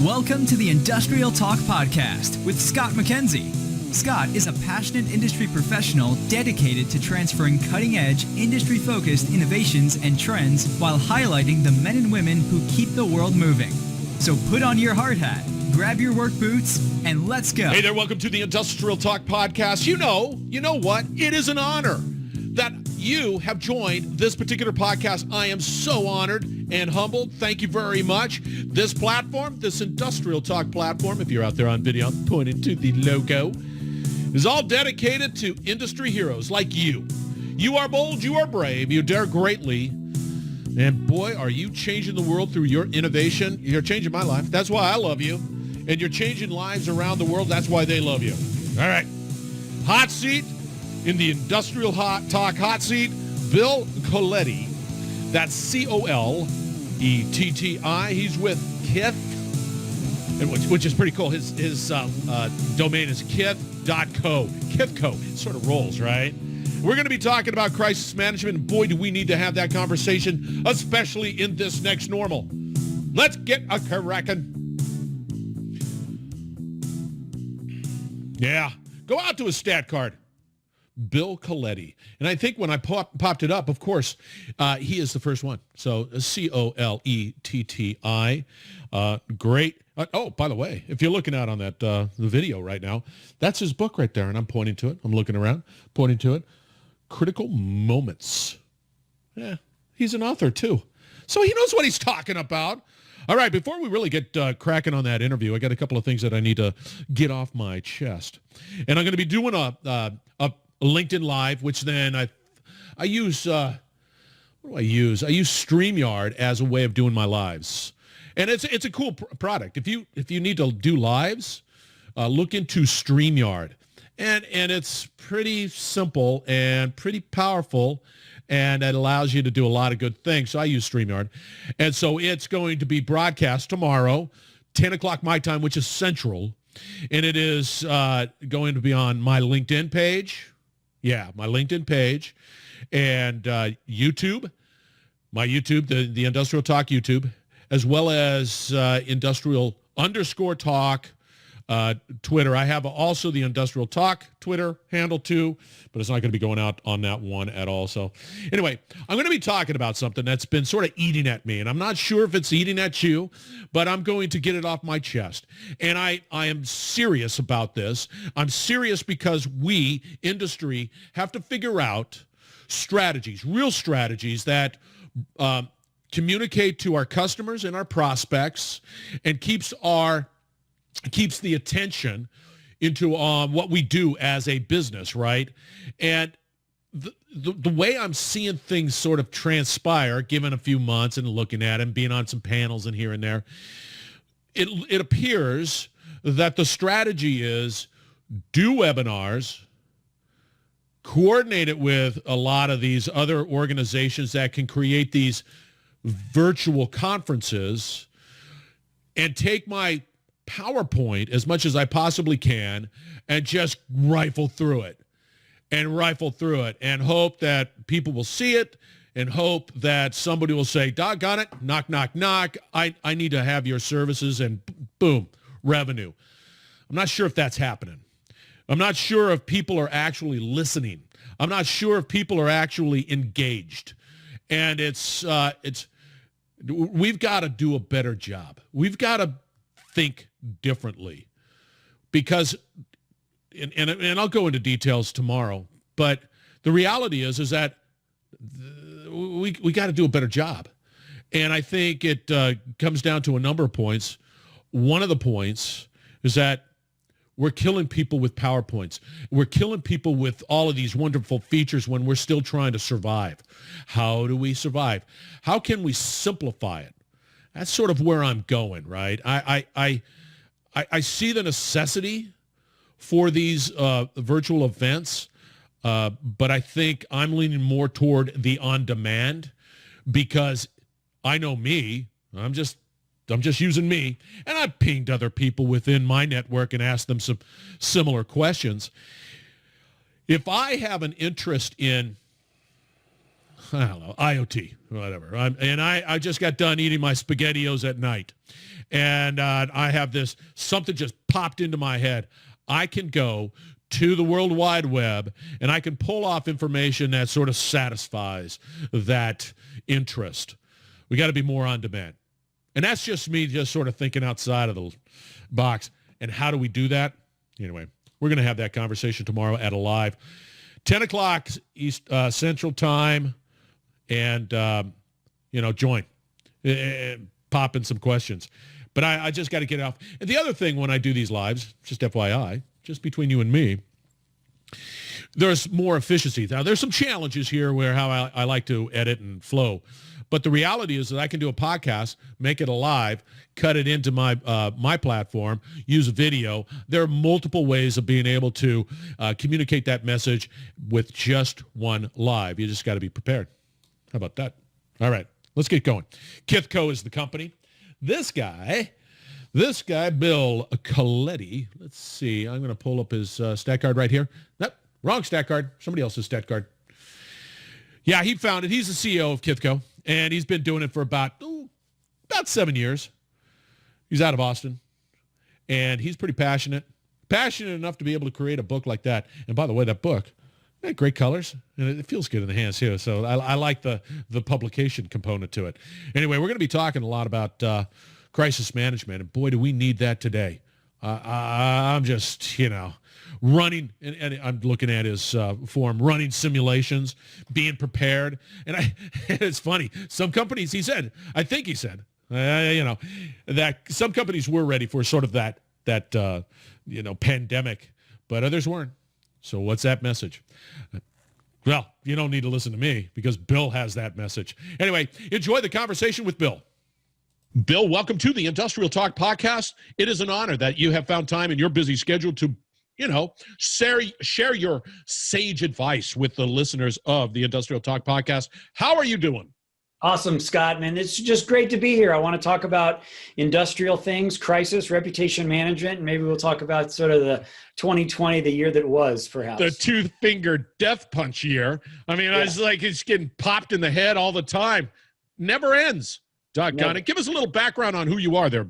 Welcome to the Industrial Talk Podcast with Scott McKenzie. Scott is a passionate industry professional dedicated to transferring cutting-edge, industry-focused innovations and trends while highlighting the men and women who keep the world moving. So put on your hard hat, grab your work boots, and let's go. Hey there, welcome to the Industrial Talk Podcast. You know what? It is an honor that you have joined this particular podcast. I am so honored and humbled. Thank you very much. This platform, this Industrial Talk platform, if you're out there on video, I'm pointing to the logo, is all dedicated to industry heroes like you. You are bold, you are brave, you dare greatly, and boy, are you changing the world through your innovation. You're changing my life. That's why I love you. And you're changing lives around the world. That's why they love you. All right. Hot seat in the Industrial Talk hot seat, Bill Coletti. That's C-O-L-E-T-T-I. He's with Kith, which is pretty cool. His domain is Kith.co. Kith Co. It sort of rolls, right? We're going to be talking about crisis management, and boy, do we need to have that conversation, especially in this next normal. Let's get a crackin'. Yeah, go out to a stat card. Bill Coletti. And I think when I popped it up, of course, he is the first one. So C-O-L-E-T-T-I. Great. Oh, by the way, if you're looking out on that the video right now, that's his book right there. And I'm pointing to it. I'm looking around, pointing to it. Critical Moments. Yeah, he's an author too. So he knows what he's talking about. All right, before we really get cracking on that interview, I got a couple of things that I need to get off my chest. And I'm going to be doing a LinkedIn Live, which then I use, what do I use? I use StreamYard as a way of doing my lives. And it's a cool product. If you need to do lives, look into StreamYard. And it's pretty simple and pretty powerful, and it allows you to do a lot of good things. So I use StreamYard. And so it's going to be broadcast tomorrow, 10 o'clock my time, which is Central. And it is going to be on my LinkedIn page. Yeah, my LinkedIn page. And YouTube, my YouTube, the Industrial Talk YouTube, as well as Industrial_Talk Twitter. I have also the Industrial Talk Twitter handle too, but it's not going to be going out on that one at all. So anyway, I'm going to be talking about something that's been sort of eating at me, and I'm not sure if it's eating at you, but I'm going to get it off my chest. And I am serious about this. I'm serious because we, industry, have to figure out strategies, real strategies that communicate to our customers and our prospects and keeps the attention into what we do as a business, right? And the way I'm seeing things sort of transpire, given a few months and looking at them, being on some panels and here and there, it appears that the strategy is do webinars, coordinate it with a lot of these other organizations that can create these virtual conferences, and take my PowerPoint as much as I possibly can and just rifle through it and hope that people will see it and hope that somebody will say, doggone it, knock, knock, knock. I need to have your services, and boom, revenue. I'm not sure if that's happening. I'm not sure if people are actually listening. I'm not sure if people are actually engaged. And we've got to do a better job. We've got to think differently, because, and I'll go into details tomorrow, but the reality is that we got to do a better job. And I think it comes down to a number of points. One of the points is that we're killing people with PowerPoints. We're killing people with all of these wonderful features when we're still trying to survive. How do we survive? How can we simplify it? That's sort of where I'm going, right? I see the necessity for these virtual events, but I think I'm leaning more toward the on-demand, because I know me. I'm just using me, and I've pinged other people within my network and asked them some similar questions. If I have an interest in I don't know, IoT, whatever. I just got done eating my SpaghettiOs at night. And I have something just popped into my head. I can go to the World Wide Web and I can pull off information that sort of satisfies that interest. We got to be more on demand. And that's just me just sort of thinking outside of the box. And how do we do that? Anyway, we're going to have that conversation tomorrow at a live 10 o'clock East Central Time. And, join. Pop in some questions. But I just got to get it off. And the other thing when I do these lives, just FYI, just between you and me, there's more efficiency. Now, there's some challenges here where how I like to edit and flow. But the reality is that I can do a podcast, make it alive, cut it into my platform, use a video. There are multiple ways of being able to communicate that message with just one live. You just got to be prepared. How about that? All right, let's get going. Kith Co is the company. This guy, Bill Coletti. Let's see. I'm going to pull up his stat card right here. Nope, wrong stat card. Somebody else's stat card. Yeah, he founded. He's the CEO of Kith Co, and he's been doing it for about 7 years. He's out of Austin, and he's pretty passionate enough to be able to create a book like that. And by the way, that book, great colors, and it feels good in the hands too. So I like the publication component to it. Anyway, we're going to be talking a lot about crisis management, and boy, do we need that today. I'm just, running, and I'm looking at his form, running simulations, being prepared. And it's funny. Some companies, I think he said, that some companies were ready for sort of that pandemic, but others weren't. So what's that message? Well, you don't need to listen to me because Bill has that message. Anyway, enjoy the conversation with Bill. Bill, welcome to the Industrial Talk Podcast. It is an honor that you have found time in your busy schedule to, share your sage advice with the listeners of the Industrial Talk Podcast. How are you doing? Awesome, Scott, man. It's just great to be here. I want to talk about industrial things, crisis, reputation management, and maybe we'll talk about sort of the 2020, the year that was, perhaps. The two-finger death punch year. I mean, I was like, it's getting popped in the head all the time. Never ends. Doggone it. Give us a little background on who you are there.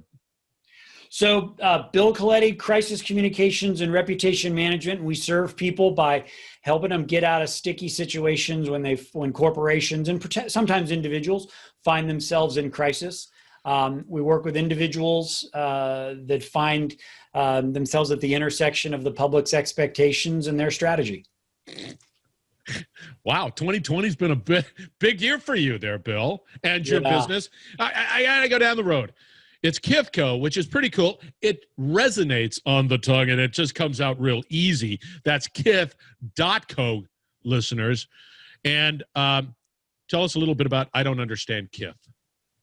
So Bill Coletti, Crisis Communications and Reputation Management. We serve people by helping them get out of sticky situations when corporations and sometimes individuals find themselves in crisis. We work with individuals that find themselves at the intersection of the public's expectations and their strategy. Wow, 2020's been a big year for you there, Bill, and your business. I got to go down the road. It's Kith Co, which is pretty cool. It resonates on the tongue, and it just comes out real easy. That's kith.co, listeners. And tell us a little bit about I Don't Understand Kith.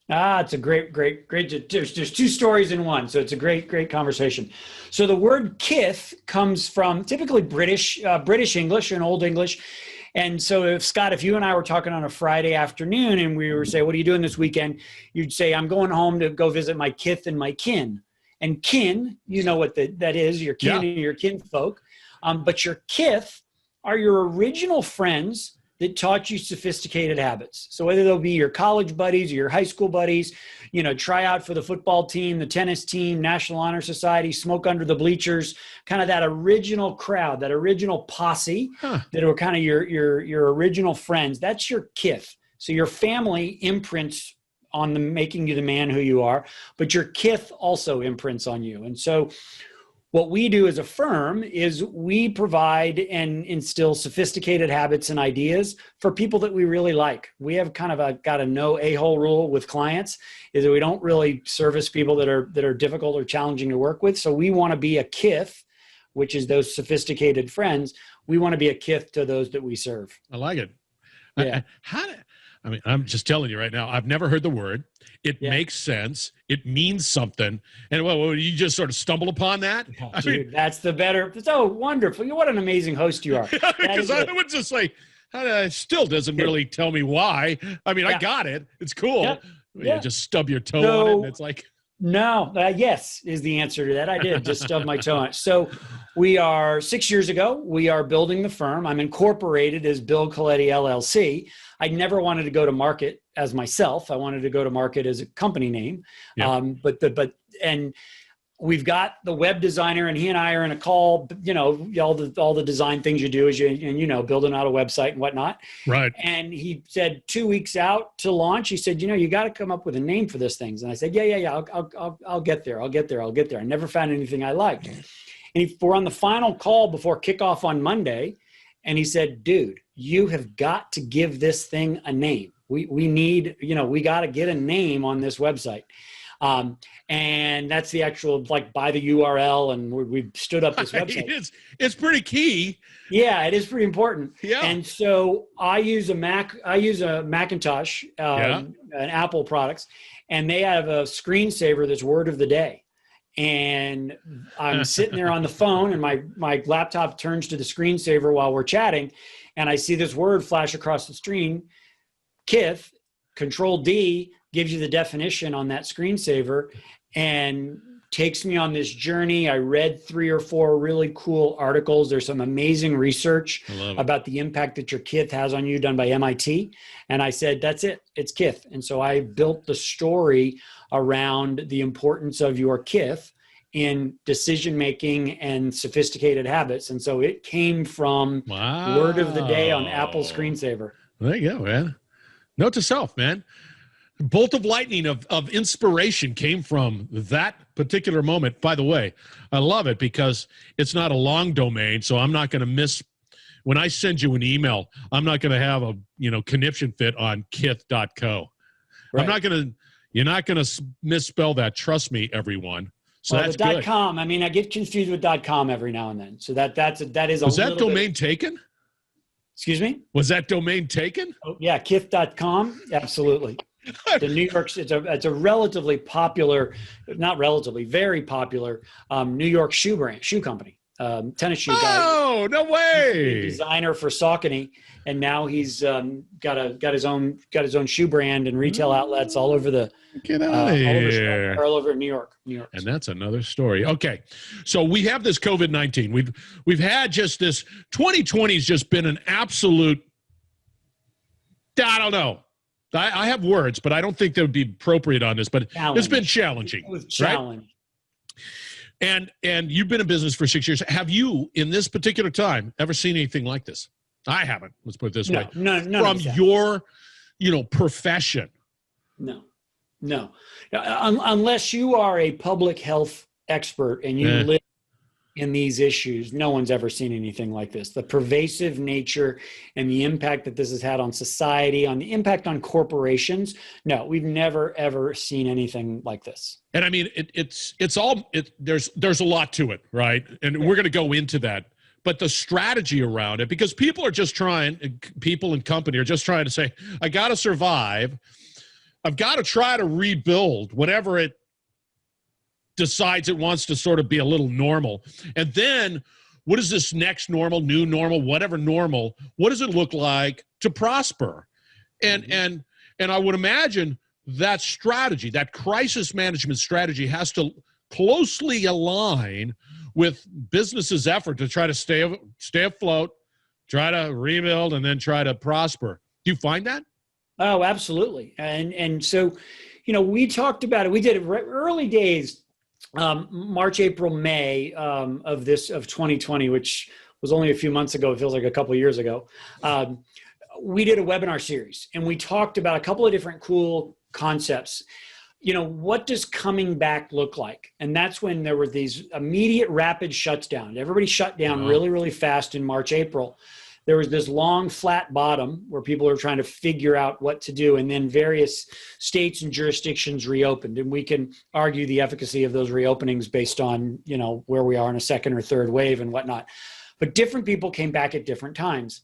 It's a great. There's two stories in one, so it's a great conversation. So the word kith comes from typically British English and Old English. And so Scott, if you and I were talking on a Friday afternoon and we were saying, what are you doing this weekend? You'd say, I'm going home to go visit my kith and my kin. And kin, you know what that is, your kin and your kinfolk. But your kith are your original friends that taught you sophisticated habits. So whether they'll be your college buddies or your high school buddies, try out for the football team, the tennis team, National Honor Society, smoke under the bleachers, kind of that original crowd, that original posse that were kind of your original friends. That's your kith. So your family imprints on making you the man who you are, but your kith also imprints on you. And so what we do as a firm is we provide and instill sophisticated habits and ideas for people that we really like. We have kind of got a no a-hole rule with clients, is that we don't really service people that are difficult or challenging to work with. So we want to be a kith, which is those sophisticated friends. We want to be a kith to those that we serve. I like it. Yeah. I'm just telling you right now, I've never heard the word. It makes sense. It means something. And you just sort of stumble upon that? Oh, dude, that's the better. So wonderful. What an amazing host you are. Because I would just say, it still doesn't really tell me why. I mean, I got it. It's cool. Yeah. Just stub your toe on it. And it's like. No, yes is the answer to that. I did just stub my toe on it. So we are 6 years ago, we are building the firm. I'm incorporated as Bill Coletti LLC. I never wanted to go to market as myself. I wanted to go to market as a company name. Yep. And we've got the web designer, and he and I are in a call, all the design things you do building out a website and whatnot. Right. And he said 2 weeks out to launch, he said, you got to come up with a name for this thing. And I said, yeah, I'll get there. I never found anything I liked. And we're on the final call before kickoff on Monday. And he said, dude, you have got to give this thing a name. We need, we got to get a name on this website. And that's the actual, by the URL, and we've stood up this website. It's pretty key. Yeah, it is pretty important. Yeah. And so I use a Macintosh, an Apple products, and they have a screensaver that's word of the day. And I'm sitting there on the phone, and my laptop turns to the screensaver while we're chatting, and I see this word flash across the screen, Kith, Control D, gives you the definition on that screensaver and takes me on this journey. I read 3 or 4 really cool articles. There's some amazing research about the impact that your Kith has on you done by MIT. And I said, that's it. It's Kith. And so I built the story around the importance of your Kith in decision-making and sophisticated habits. And so it came from word of the day on Apple screensaver. There you go, man. Note to self, man. Bolt of lightning of inspiration came from that particular moment. By the way, I love it because it's not a long domain, so I'm not going to miss when I send you an email. I'm not going to have a conniption fit on Kith.co. Right. You're not going to misspell that. Trust me, everyone. So that's good. .com. I mean, I get confused with .com every now and then. So that is a. Was that domain taken? Excuse me? Was that domain taken? Oh, yeah, Kith.com. Absolutely. The New York, it's a relatively popular, not relatively, very popular New York shoe company, tennis shoe guy. Oh, no way! Designer for Saucony, and now he's got his own shoe brand and retail outlets all over the get out of here, all over New York. And that's another story. Okay, so we have this COVID-19. We've had just this 2020 has just been an absolute. I don't know. I have words, but I don't think they would be appropriate on this. But it's been challenging. It was challenging. Right? And you've been in business for 6 years. Have you, in this particular time, ever seen anything like this? I haven't. Let's put it this way. No. From your, profession. No. Unless you are a public health expert and you live in these issues, no one's ever seen anything like this. The pervasive nature and the impact that this has had on society, on the impact on corporations. No, we've never, ever seen anything like this. And I mean, there's a lot to it, right? And we're going to go into that. But the strategy around it, because people and company are just trying to say, I got to survive. I've got to try to rebuild whatever it decides it wants to sort of be a little normal. And then what is this next normal, new normal, whatever normal, what does it look like to prosper? And I would imagine that strategy, that crisis management strategy has to closely align with businesses' effort to try to stay afloat, try to rebuild, and then try to prosper. Do you find that? Oh, absolutely. And so, we talked about it. We did it early days, March, April, May of 2020, which was only a few months ago. It feels like a couple of years ago. We did a webinar series, and we talked about a couple of different cool concepts. What does coming back look like? And that's when there were these immediate rapid shutdowns. Everybody shut down really, really fast in March, April. There was this long flat bottom where people are trying to figure out what to do. And then various states and jurisdictions reopened. And we can argue the efficacy of those reopenings based on, where we are in a second or third wave and whatnot. But different people came back at different times.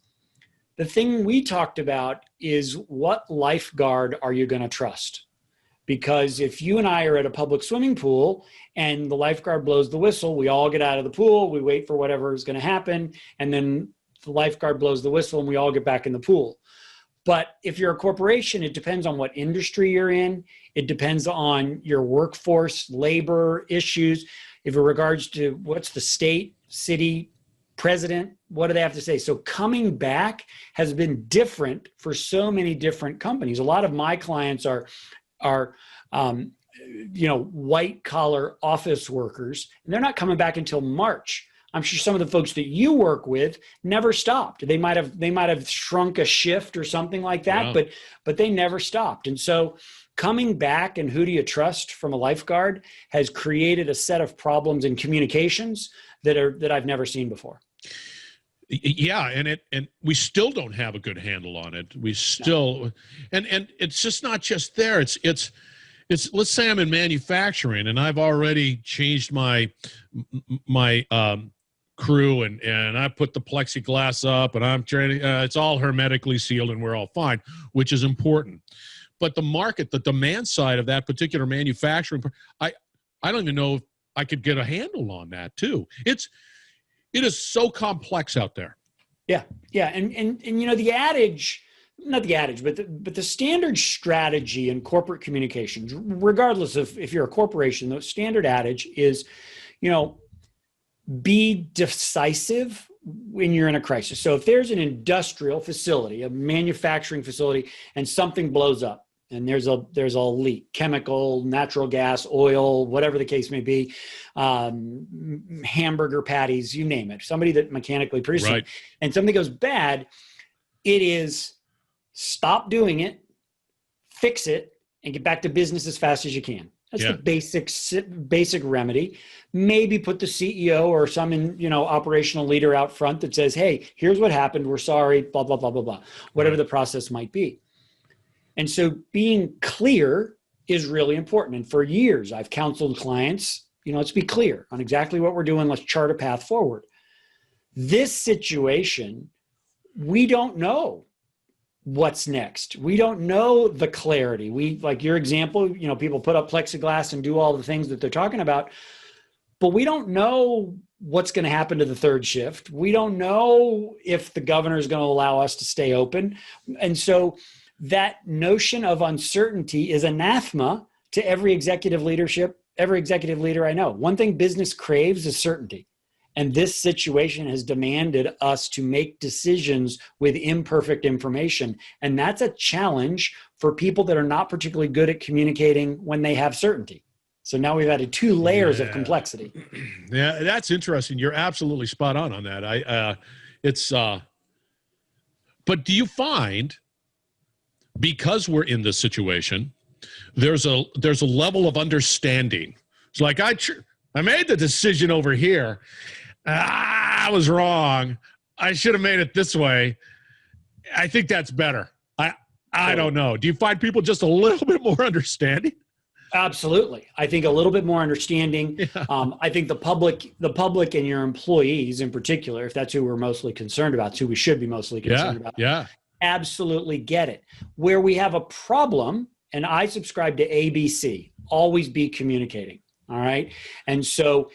The thing we talked about is, what lifeguard are you going to trust? Because if you and I are at a public swimming pool and the lifeguard blows the whistle, we all get out of the pool, we wait for whatever is going to happen, and then the lifeguard blows the whistle and we all get back in the pool. But if you're a corporation, it depends on what industry you're in. It depends on your workforce, labor issues. If it regards to what's the state, city, president, what do they have to say? So coming back has been different for so many different companies. A lot of my clients are white collar office workers, and they're not coming back until March. I'm sure some of the folks that you work with never stopped. They might have shrunk a shift or something like that, but they never stopped. And so coming back and who do you trust from a lifeguard has created a set of problems in communications that I've never seen before. Yeah, and we still don't have a good handle on it. We still, and it's just not just there. It's let's say I'm in manufacturing and I've already changed my crew and I put the plexiglass up and I'm trying it's all hermetically sealed and we're all fine, which is important. But the market, the demand side of that particular manufacturing, I don't even know if I could get a handle on that too. It is so complex out there. Yeah. And the adage, not the adage, but the standard strategy in corporate communications, regardless of if you're a corporation, the standard adage is, be decisive when you're in a crisis. So if there's an industrial facility, a manufacturing facility, and something blows up, and there's a leak, chemical, natural gas, oil, whatever the case may be, hamburger patties, you name it, somebody that mechanically produces it, and something goes bad, it is stop doing it, fix it, and get back to business as fast as you can. That's the basic remedy. Maybe put the CEO or some operational leader out front that says, hey, here's what happened. We're sorry, blah, blah, blah, blah, blah, whatever the process might be. And so being clear is really important. And for years, I've counseled clients, let's be clear on exactly what we're doing. Let's chart a path forward. This situation, we don't know what's next. We don't know the clarity. Like your example, people put up plexiglass and do all the things that they're talking about, but we don't know what's going to happen to the third shift. We don't know if the governor is going to allow us to stay open. And so that notion of uncertainty is anathema to every executive leader I know. One thing business craves is certainty. And this situation has demanded us to make decisions with imperfect information. And that's a challenge for people that are not particularly good at communicating when they have certainty. So now we've added 2 layers of complexity. Yeah, that's interesting. You're absolutely spot on that. But do you find, because we're in this situation, there's a level of understanding? It's like I made the decision over here. I was wrong. I should have made it this way. I think that's better. I don't know. Do you find people just a little bit more understanding? Absolutely. I think a little bit more understanding. Yeah. I think the public and your employees in particular, if that's who we're mostly concerned about, who we should be mostly concerned about, absolutely get it. Where we have a problem, and I subscribe to ABC, always be communicating. All right. And so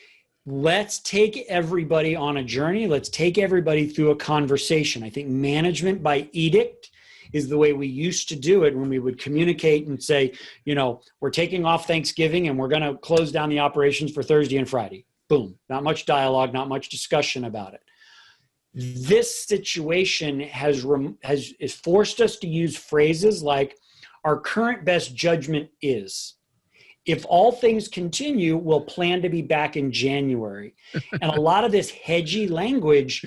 let's take everybody on a journey. Let's take everybody through a conversation. I think management by edict is the way we used to do it when we would communicate and say, we're taking off Thanksgiving and we're going to close down the operations for Thursday and Friday. Boom. Not much dialogue, not much discussion about it. This situation has forced us to use phrases like our current best judgment is. If all things continue, we'll plan to be back in January. And a lot of this hedgy language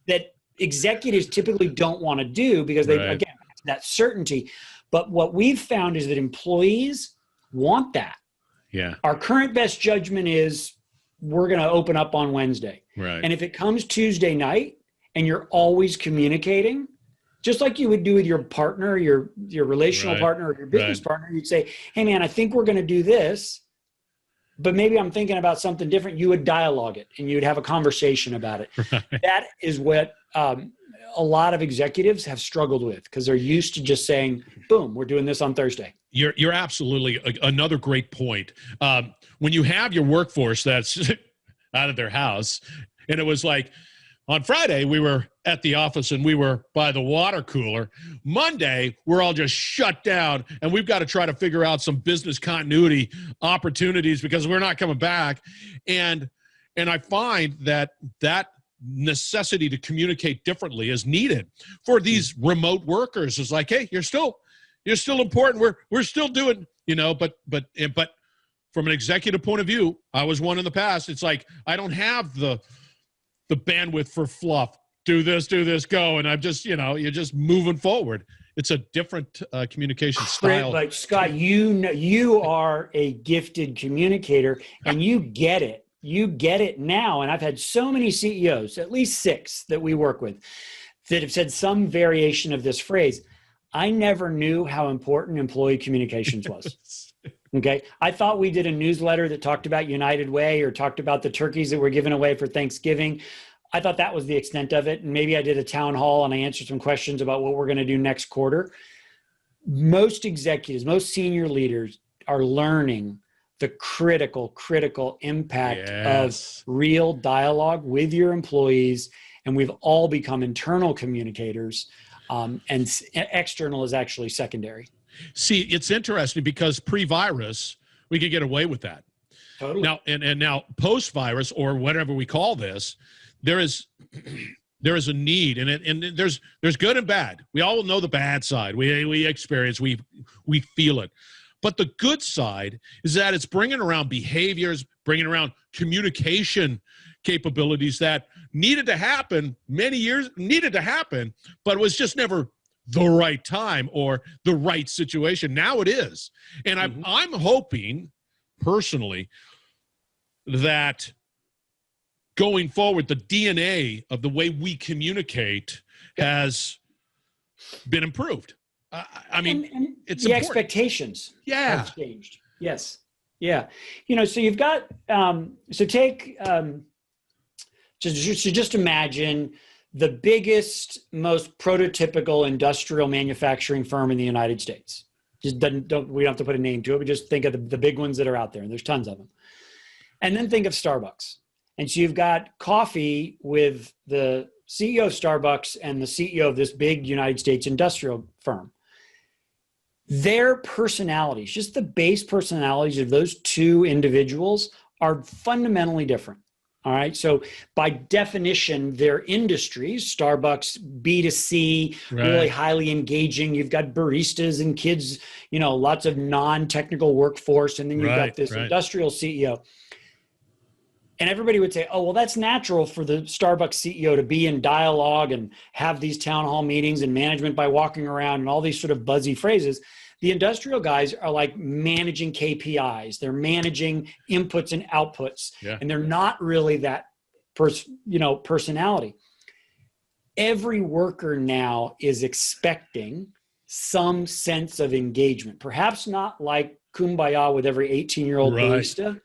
that executives typically don't want to do because they, again, that certainty. But what we've found is that employees want that. Yeah. Our current best judgment is we're going to open up on Wednesday. Right. And if it comes Tuesday night and you're always communicating, just like you would do with your partner, your relational partner or your business partner, you'd say, hey man, I think we're going to do this, but maybe I'm thinking about something different. You would dialogue it and you would have a conversation about it. Right. That is what a lot of executives have struggled with because they're used to just saying, boom, we're doing this on Thursday. You're absolutely another great point. When you have your workforce that's out of their house, and it was like on Friday we were at the office and we were by the water cooler. Monday, we're all just shut down, and we've got to try to figure out some business continuity opportunities because we're not coming back. And I find that necessity to communicate differently is needed for these remote workers. It's like, hey, you're still important. We're still doing, but from an executive point of view, I was one in the past. It's like, I don't have the bandwidth for fluff. Do this, go. And I'm just, you're just moving forward. It's a different communication style. Like, Scott, you are a gifted communicator, and you get it. You get it now. And I've had so many CEOs, at least 6 that we work with, that have said some variation of this phrase. I never knew how important employee communications was. Okay. I thought we did a newsletter that talked about United Way or talked about the turkeys that were given away for Thanksgiving. I thought that was the extent of it. And maybe I did a town hall and I answered some questions about what we're going to do next quarter. Most executives, most senior leaders are learning the critical impact of real dialogue with your employees. And we've all become internal communicators, and external is actually secondary. See, it's interesting because pre-virus, we could get away with that. Totally. Now, and now post-virus, or whatever we call this, there is a need, and there's good and bad. We all know the bad side. We experience, we feel it. But the good side is that it's bringing around behaviors, bringing around communication capabilities that needed to happen but it was just never the right time or the right situation. Now it is. And I'm hoping personally that going forward, the DNA of the way we communicate has been improved. I mean, and it's the important. Expectations have changed. Yes. Yeah. So you've got, just imagine the biggest, most prototypical industrial manufacturing firm in the United States. We don't have to put a name to it, but just think of the big ones that are out there, and there's tons of them. And then think of Starbucks. And so you've got coffee with the CEO of Starbucks and the CEO of this big United States industrial firm. Their personalities, just the base personalities of those two individuals, are fundamentally different. All right. So by definition, their industries, Starbucks, B2C, really highly engaging. You've got baristas and kids, lots of non-technical workforce. And then you've got this industrial CEO. And everybody would say, oh, well, that's natural for the Starbucks CEO to be in dialogue and have these town hall meetings and management by walking around and all these sort of buzzy phrases. The industrial guys are like managing KPIs. They're managing inputs and outputs, and they're not really that personality. Every worker now is expecting some sense of engagement, perhaps not like kumbaya with every 18-year-old barista,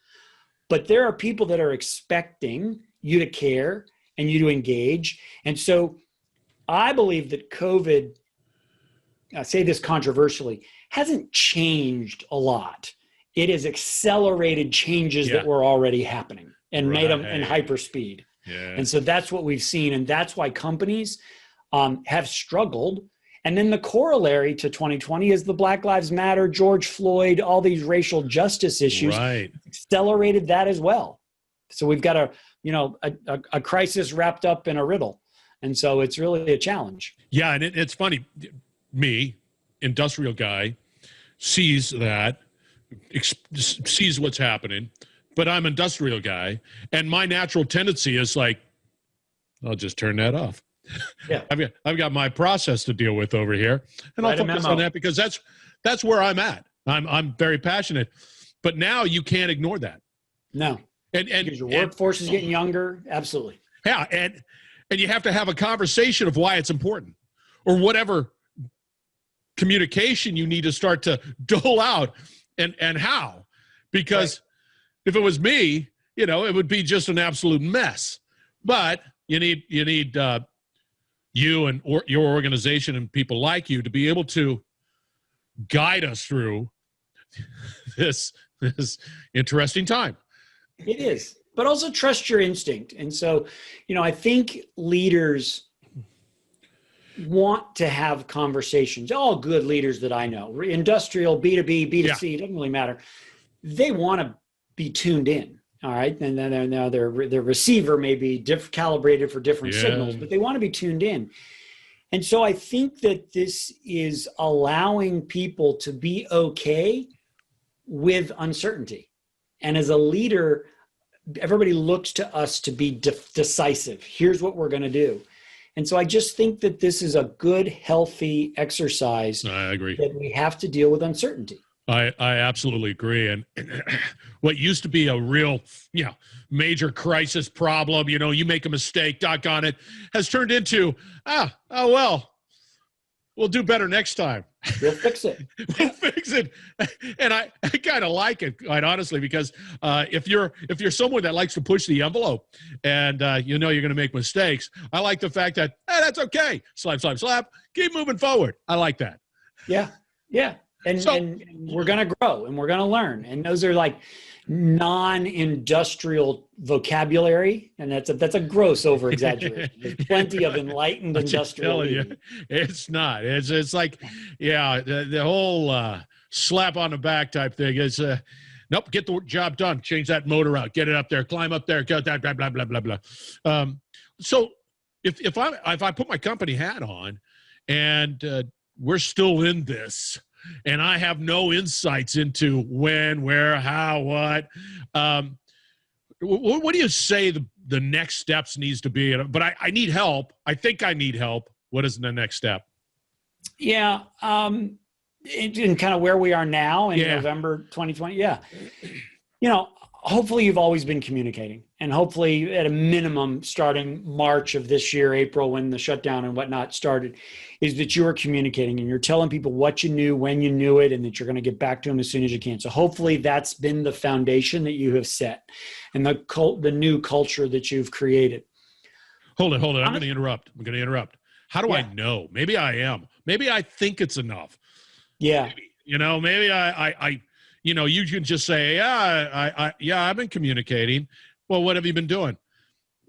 but there are people that are expecting you to care and you to engage. And so I believe that COVID, I say this controversially, hasn't changed a lot. It has accelerated changes that were already happening and made them in hyperspeed. Yeah. And so that's what we've seen. And that's why companies have struggled. And then the corollary to 2020 is the Black Lives Matter, George Floyd, all these racial justice issues accelerated that as well. So we've got a crisis wrapped up in a riddle. And so it's really a challenge. Yeah. And it's funny. Me, industrial guy, sees that, sees what's happening, but I'm industrial guy. And my natural tendency is like, I'll just turn that off. Yeah, I've got my process to deal with over here, and I'll focus on that because that's where I'm at. I'm very passionate, but now you can't ignore that. No, and because your workforce is getting younger. Absolutely. Yeah, and you have to have a conversation of why it's important, or whatever communication you need to start to dole out, and how, because if it was me, it would be just an absolute mess. But you need you and your organization and people like you to be able to guide us through this interesting time. It is, but also trust your instinct. And so, I think leaders want to have conversations. All good leaders that I know, industrial, B2B, B2C, it doesn't really matter. They want to be tuned in. All right. And then now their receiver may be calibrated for different signals, but they want to be tuned in. And so I think that this is allowing people to be okay with uncertainty. And as a leader, everybody looks to us to be decisive. Here's what we're going to do. And so I just think that this is a good, healthy exercise. I agree. That we have to deal with uncertainty. I absolutely agree. And what used to be a real, major crisis problem, you make a mistake, doggone it, has turned into, well, we'll do better next time. We'll fix it. We'll fix it. And I kind of like it, quite honestly, because if you're someone that likes to push the envelope and you're going to make mistakes, I like the fact that, that's okay. Slap, slap, slap. Keep moving forward. I like that. Yeah. Yeah. And we're going to grow and we're going to learn. And those are like non-industrial vocabulary. And that's a gross over-exaggeration. There's plenty of enlightened industrial. It's not. It's like, the whole slap on the back type thing is, nope, get the job done. Change that motor out. Get it up there. Climb up there. Get that, blah, blah, blah, blah, blah. So if I put my company hat on and we're still in this, and I have no insights into when, where, how, what. What do you say the next steps needs to be? But I need help. I think I need help. What is the next step? Yeah. In kind of where we are now in November 2020. Yeah. Hopefully you've always been communicating, and hopefully at a minimum starting March of this year, April, when the shutdown and whatnot started, is that you are communicating and you're telling people what you knew, when you knew it, and that you're going to get back to them as soon as you can. So hopefully that's been the foundation that you have set and the new culture that you've created. Hold it. I'm going to interrupt. How do I know? Maybe I am. Maybe I think it's enough. Yeah. Maybe I you can just say, I've been communicating. Well, what have you been doing?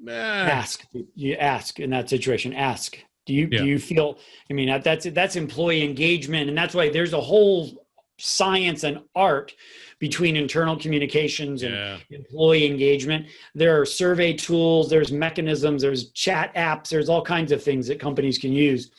Ask. You ask in that situation. Ask. Do you feel? I mean, that's employee engagement, and that's why there's a whole science and art between internal communications and employee engagement. There are survey tools. There's mechanisms. There's chat apps. There's all kinds of things that companies can use.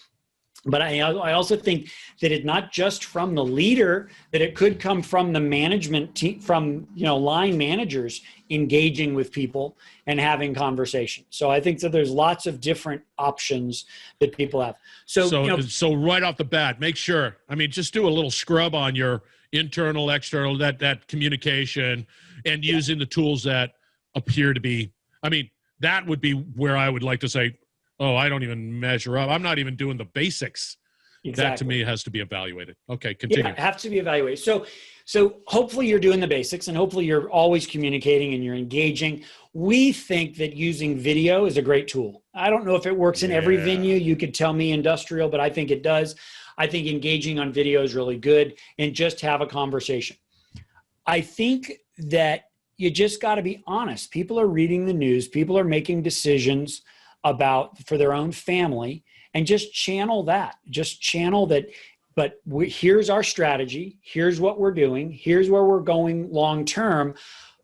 But I also think that it's not just from the leader, that it could come from the management team, from line managers engaging with people and having conversations. So I think that there's lots of different options that people have. So right off the bat, make sure. I mean, just do a little scrub on your internal, external, that communication, and using the tools that appear to be. I mean, that would be where I would like to say, oh, I don't even measure up. I'm not even doing the basics. Exactly. That to me has to be evaluated. Okay, continue. Yeah, it has to be evaluated. So hopefully you're doing the basics, and hopefully you're always communicating and you're engaging. We think that using video is a great tool. I don't know if it works in every venue. You could tell me industrial, but I think it does. I think engaging on video is really good, and just have a conversation. I think that you just got to be honest. People are reading the news. People are making decisions for their own family, and just channel that. But here's our strategy. Here's what we're doing. Here's where we're going long term.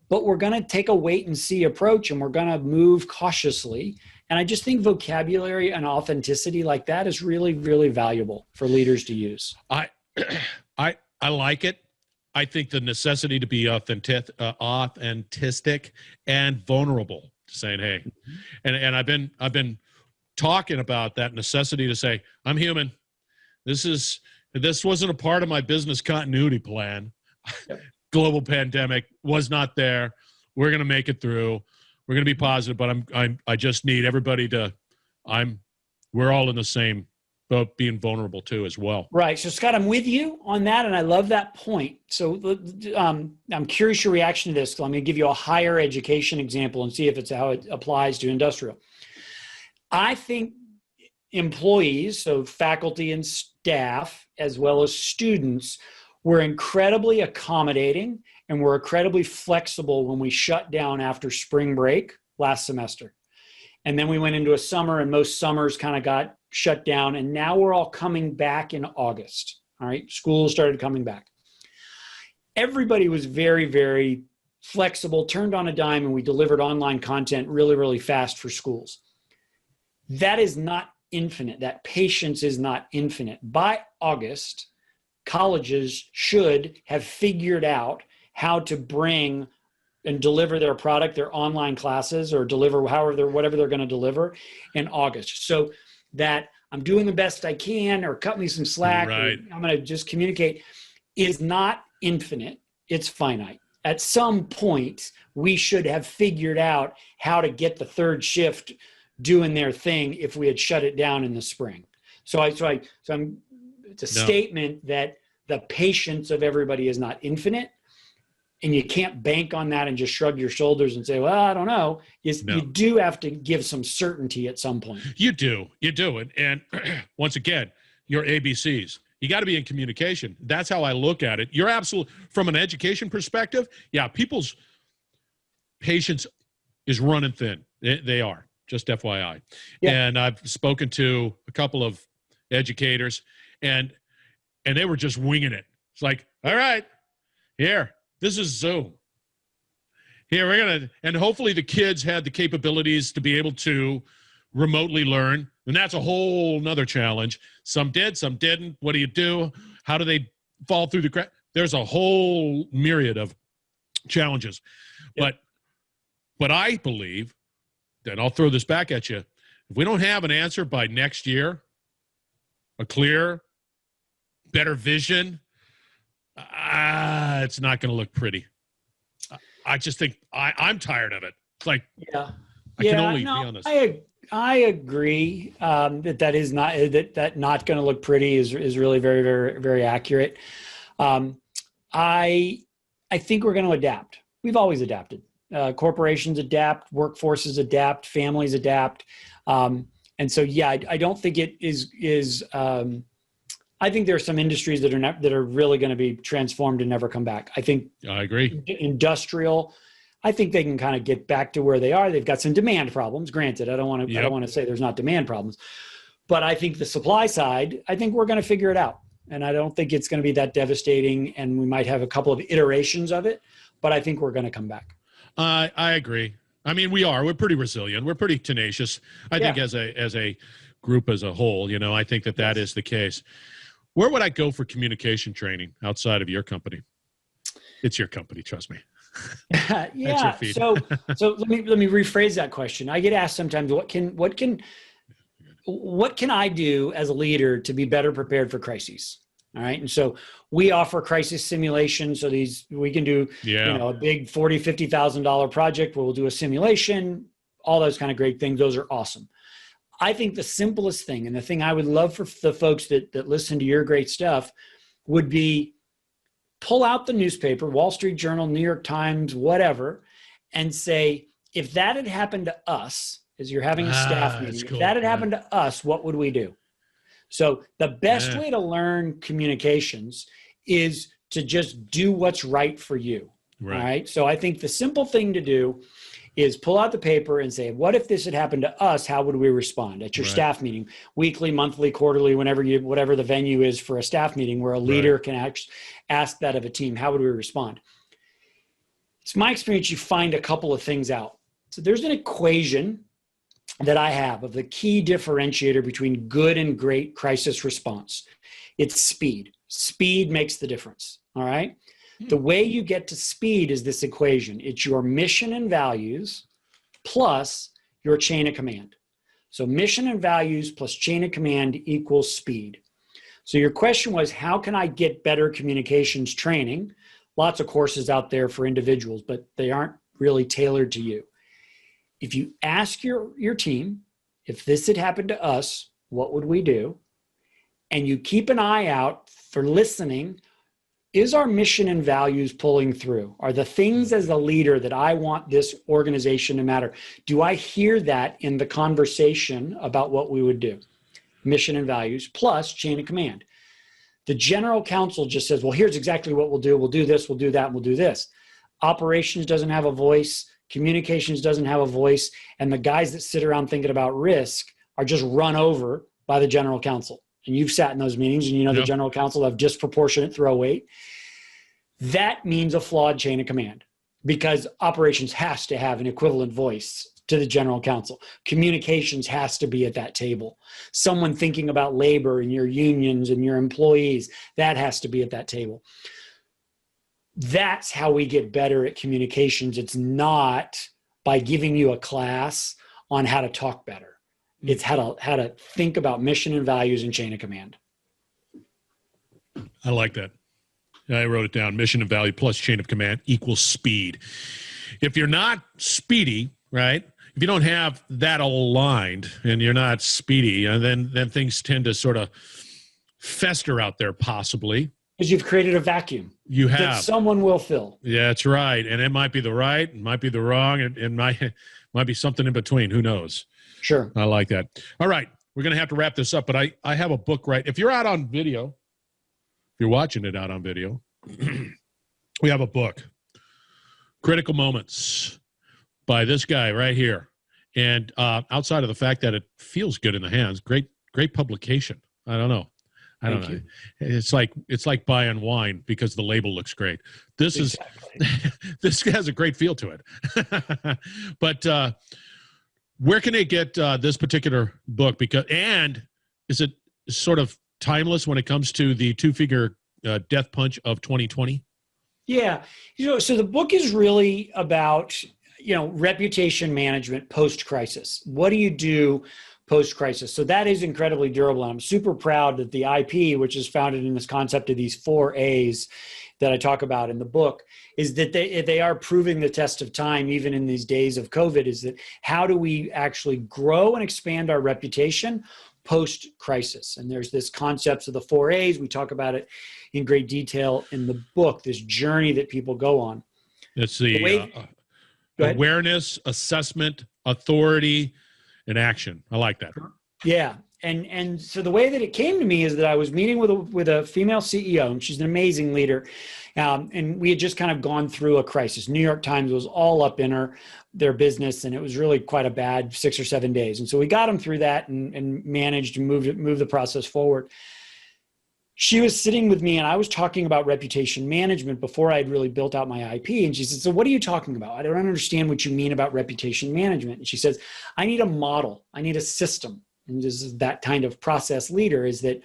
But we're going to take a wait and see approach, and we're going to move cautiously. And I just think vocabulary and authenticity like that is really, really valuable for leaders to use. I like it. I think the necessity to be authentic and vulnerable. Saying, hey, and I've been talking about that necessity to say, I'm human. This wasn't a part of my business continuity plan. Yep. Global pandemic was not there. We're going to make it through. We're going to be positive, but I just need everybody we're all in the same boat, being vulnerable too as well. Right. So Scott, I'm with you on that. And I love that point. So I'm curious your reaction to this. I'm going to give you a higher education example and see if it's how it applies to industrial. I think employees, so faculty and staff, as well as students, were incredibly accommodating and were incredibly flexible when we shut down after spring break last semester. And then we went into a summer, and most summers kind of got shut down, and now we're all coming back in August. All right, schools started coming back. Everybody was very, very flexible, turned on a dime, and we delivered online content really, really fast for schools. That is not infinite. That patience is not infinite. By August, colleges should have figured out how to bring and deliver their product, their online classes, or deliver whatever they're going to deliver in August. So that I'm doing the best I can, or cut me some slack, right. I'm going to just communicate, is not infinite. It's finite. At some point, we should have figured out how to get the third shift doing their thing if we had shut it down in the spring. It's a statement that the patience of everybody is not infinite. And you can't bank on that and just shrug your shoulders and say, well, I don't know. You do have to give some certainty at some point. You do. And once again, your ABCs. You got to be in communication. That's how I look at it. You're absolutely, from an education perspective, yeah, people's patience is running thin. They are, just FYI. Yeah. And I've spoken to a couple of educators, and they were just winging it. It's like, all right, here. This is Zoom. Here, and hopefully the kids had the capabilities to be able to remotely learn. And that's a whole nother challenge. Some did, some didn't. What do you do? How do they fall through the crack? There's a whole myriad of challenges. Yep. But I believe, and I'll throw this back at you, if we don't have an answer by next year, a clear, better vision, it's not going to look pretty. I just think I'm tired of it. It's like, I can only be on this. I agree that not going to look pretty is really very, very, very accurate. I think we're going to adapt. We've always adapted. Corporations adapt, workforces adapt, families adapt. And so, I don't think it is I think there are some industries that are really going to be transformed and never come back. I agree. Industrial, I think they can kind of get back to where they are. They've got some demand problems. Granted, I don't want to say there's not demand problems, but I think the supply side, I think we're going to figure it out. And I don't think it's going to be that devastating, and we might have a couple of iterations of it, but I think we're going to come back. I agree. I mean, we're pretty resilient. We're pretty tenacious. I think as a group as a whole, I think that is the case. Where would I go for communication training outside of your company? It's your company, trust me. Yeah. So let me rephrase that question. I get asked sometimes, what can I do as a leader to be better prepared for crises? All right. And so we offer crisis simulation. So we can do a big $40,000, $50,000 project where we'll do a simulation, all those kind of great things. Those are awesome. I think the simplest thing, and the thing I would love for the folks that listen to your great stuff, would be pull out the newspaper, Wall Street Journal, New York Times, whatever, and say, if that had happened to us, as you're having a staff meeting, if that had happened to us, what would we do? So the best way to learn communications is to just do what's right for you. Right. All right. So I think the simple thing to do is pull out the paper and say, what if this had happened to us? How would we respond at your staff meeting, weekly, monthly, quarterly, whatever the venue is for a staff meeting where a leader can actually ask that of a team? How would we respond? It's my experience. You find a couple of things out. So there's an equation that I have of the key differentiator between good and great crisis response. It's speed. Speed makes the difference. All right. The way you get to speed is this equation. It's your mission and values plus your chain of command. So mission and values plus chain of command equals speed. So your question was, how can I get better communications training? Lots of courses out there for individuals, but they aren't really tailored to you. If you ask your team, if this had happened to us, what would we do? And you keep an eye out for listening. Is our mission and values pulling through? Are the things as a leader that I want this organization to matter? Do I hear that in the conversation about what we would do? Mission and values plus chain of command. The general counsel just says, well, here's exactly what we'll do. We'll do this, we'll do that, and we'll do this. Operations doesn't have a voice. Communications doesn't have a voice. And the guys that sit around thinking about risk are just run over by the general counsel. And you've sat in those meetings, and you know the general counsel have disproportionate throw weight. That means a flawed chain of command, because operations has to have an equivalent voice to the general counsel. Communications has to be at that table. Someone thinking about labor and your unions and your employees, that has to be at that table. That's how we get better at communications. It's not by giving you a class on how to talk better. It's how to think about mission and values and chain of command. I like that. I wrote it down. Mission and value plus chain of command equals speed. If you're not speedy, right? If you don't have that aligned and you're not speedy, then things tend to sort of fester out there, possibly. Because you've created a vacuum. You have. That someone will fill. Yeah, that's right. And it might be the right, it might be the wrong, it might be something in between. Who knows? Sure. I like that. All right. We're going to have to wrap this up, but I have a book, right? If you're out on video, if you're watching it out on video, we have a book, Critical Moments, by this guy right here. And outside of the fact that it feels good in the hands, great publication. I don't know. It's like buying wine because the label looks great. This has a great feel to it. But where can they get this particular book? And is it sort of timeless when it comes to the two-figure death punch of 2020? Yeah. So the book is really about, reputation management post-crisis. What do you do post-crisis? So that is incredibly durable. And I'm super proud that the IP, which is founded in this concept of these 4 A's that I talk about in the book, is that they are proving the test of time, even in these days of COVID, is that how do we actually grow and expand our reputation post-crisis? And there's this concept of the 4 A's. We talk about it in great detail in the book, this journey that people go on. It's the awareness, assessment, authority, and action. I like that. Yeah. And so the way that it came to me is that I was meeting with a female CEO, and she's an amazing leader. And we had just kind of gone through a crisis. New York Times was all up in their business, and it was really quite a bad 6 or 7 days. And so we got them through that and managed to move the process forward. She was sitting with me, and I was talking about reputation management before I had really built out my IP. And she said, "So what are you talking about? I don't understand what you mean about reputation management." And she says, "I need a model. I need a system." And this is that kind of process leader, is that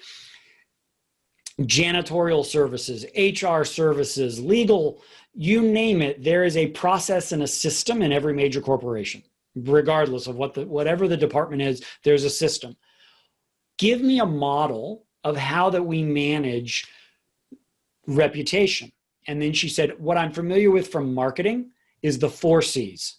janitorial services, HR services, legal, you name it, there is a process and a system in every major corporation, regardless of whatever the department is, there's a system. Give me a model of how that we manage reputation. And then she said, what I'm familiar with from marketing is the 4 C's.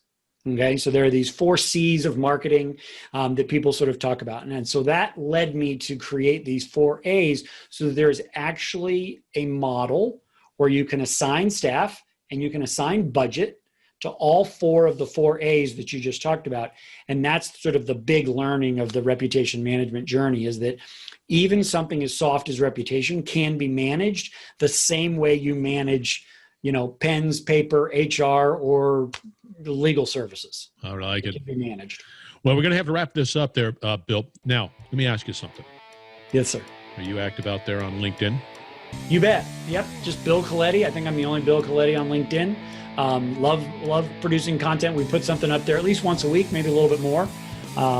Okay, so there are these 4 C's of marketing that people sort of talk about. And so that led me to create these 4 A's, so that there's actually a model where you can assign staff and you can assign budget to all 4 of the 4 A's that you just talked about. And that's sort of the big learning of the reputation management journey, is that even something as soft as reputation can be managed the same way you manage, pens, paper, HR, or legal services. I like it. Can be managed. Well, we're going to have to wrap this up there, Bill. Now, let me ask you something. Yes, sir. Are you active out there on LinkedIn? You bet. Yep. Just Bill Coletti. I think I'm the only Bill Coletti on LinkedIn. Love producing content. We put something up there at least once a week, maybe a little bit more.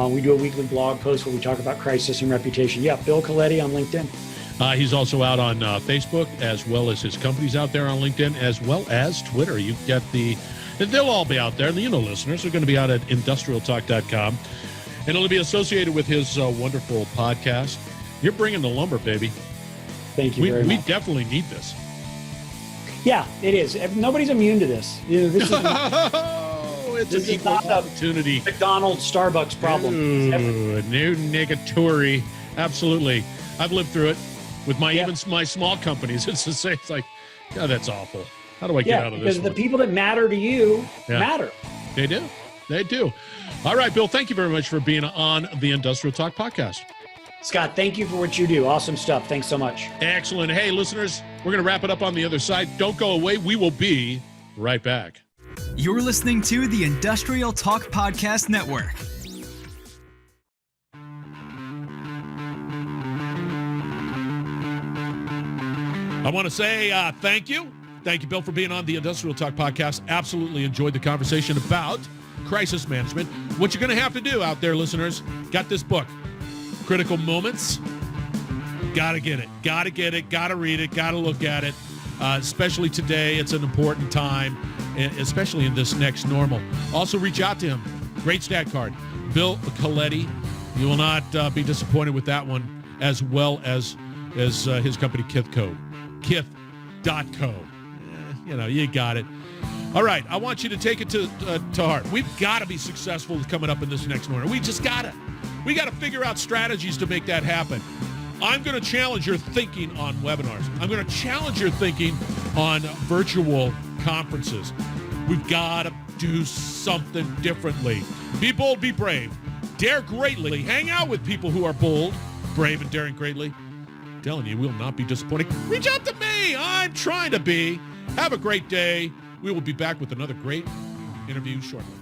We do a weekly blog post where we talk about crisis and reputation. Yeah, Bill Coletti on LinkedIn. He's also out on Facebook, as well as his company's out there on LinkedIn, as well as Twitter. You get they'll all be out there. Listeners are going to be out at industrialtalk.com, and it'll be associated with his wonderful podcast. You're bringing the lumber, baby. Thank you very much. We definitely need this. Yeah, it is. Nobody's immune to this. This is it's an equal opportunity. McDonald's, Starbucks problem. Ooh, new negatory. Absolutely. I've lived through it with even my small companies. It's the same. It's like, God, that's awful. How do I get out of this? Because the people that matter to you matter. They do. They do. All right, Bill, thank you very much for being on the Industrial Talk podcast. Scott, thank you for what you do. Awesome stuff. Thanks so much. Excellent. Hey, listeners, we're going to wrap it up on the other side. Don't go away. We will be right back. You're listening to the Industrial Talk Podcast Network. I want to say thank you. Thank you, Bill, for being on the Industrial Talk podcast. Absolutely enjoyed the conversation about crisis management. What you're going to have to do out there, listeners, got this book, Critical Moments. Got to get it. Got to get it. Got to read it. Got to look at it. Especially today. It's an important time, especially in this next normal. Also, reach out to him. Great stat card. Bill Coletti. You will not be disappointed with that one, as well as his company, Kith Co. Kith.co. You got it. All right, I want you to take it to heart. We've got to be successful coming up in this next normal. We just got to. We got to figure out strategies to make that happen. I'm going to challenge your thinking on webinars. I'm going to challenge your thinking on virtual conferences. We've got to do something differently. Be bold, be brave. Dare greatly. Hang out with people who are bold, brave, and daring greatly. I'm telling you, we'll not be disappointed. Reach out to me. I'm trying to be. Have a great day. We will be back with another great interview shortly.